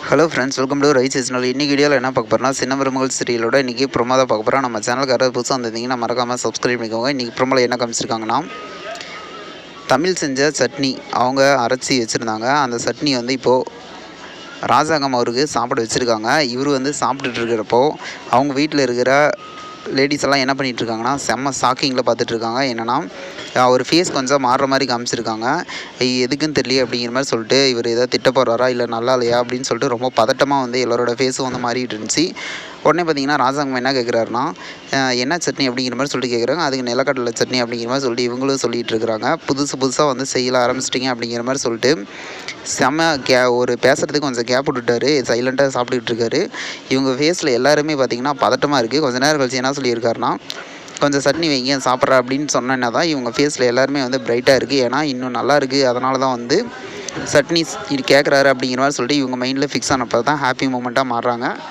Hello friends, welcome to right channel. இன்றைக்கி வீடியோவில் என்ன பார்க்க போகிறோம்னா, சின்ன மருமகள் சீரியலோட இன்றைக்கி ப்ரோமோ தான் பார்க்க போகிறோம். நம்ம சேனலுக்கு யாராவது புதுசாக வந்திருந்தீங்கன்னா மறக்காமல் சப்ஸ்கிரைப் பண்ணிக்கோங்க. இன்றைக்கி ப்ரோமோவில் என்ன காமிச்சிருக்காங்கன்னா, தமிழ் செஞ்ச சட்னி அவங்க அரைச்சி வச்சுருந்தாங்க. அந்த சட்னி வந்து இப்போது ராஜாங்கம் அவருக்கு சாப்பிட வச்சுருக்காங்க. இவர் வந்து சாப்பிட்டுட்டு இருக்கிறப்போ அவங்க வீட்டில் இருக்கிற லேடிஸ் எல்லாம் என்ன பண்ணிகிட்ருக்காங்கன்னா, செம்ம ஷாக்கிங்கில் பார்த்துட்ருக்காங்க. என்னென்னா, அவர் ஃபேஸ் கொஞ்சம் மாறுற மாதிரி காமிச்சிருக்காங்க. எதுக்குன்னு தெரியல அப்படிங்கிற மாதிரி சொல்லிட்டு இவர் ஏதோ திட்ட போகிறாரா இல்லை நல்லா இல்லையா அப்படின்னு சொல்லிட்டு ரொம்ப பதட்டமாக வந்து எல்லாரோட ஃபேஸும் வந்து மாறிட்டு இருந்துச்சு. உடனே பார்த்தீங்கன்னா ராஜாங்கம் என்ன கேட்குறாருன்னா, என்ன சட்னி அப்படிங்கிற மாதிரி சொல்லிட்டு கேட்குறாங்க. அதுக்கு நிலக்கடலை சட்னி அப்படிங்கிற மாதிரி சொல்லிட்டு இவங்களும் சொல்லிகிட்டு இருக்கிறாங்க. புதுசாக வந்து செய்யல ஆரம்பிச்சிட்டிங்க அப்படிங்கிற மாதிரி சொல்லிட்டு செம்ம ஒரு பேசுகிறதுக்கு கொஞ்சம் கேப் விட்டுட்டாரு. சைலண்ட்டாக சாப்பிட்டுக்கிட்டு இருக்காரு. இவங்க ஃபேஸில் எல்லாருமே பார்த்திங்கன்னா பதட்டமாக இருக்குது. கொஞ்சம் நேரம் கழிச்சு என்ன சொல்லியிருக்காருன்னா, கொஞ்சம் சட்னி வைங்க சாப்பிட்றா அப்படின்னு சொன்னேன்னா தான் இவங்க ஃபேஸில் எல்லாருமே வந்து பிரைட்டாக இருக்குது. ஏன்னா இன்னும் நல்லா இருக்குது, அதனால தான் வந்து சட்னி இது கேட்குறாரு அப்படிங்கிற மாதிரி சொல்லிட்டு இவங்க மைண்டில் ஃபிக்ஸ் ஆனப்போ தான் ஹாப்பி மூமெண்ட்டாக மாறுறாங்க.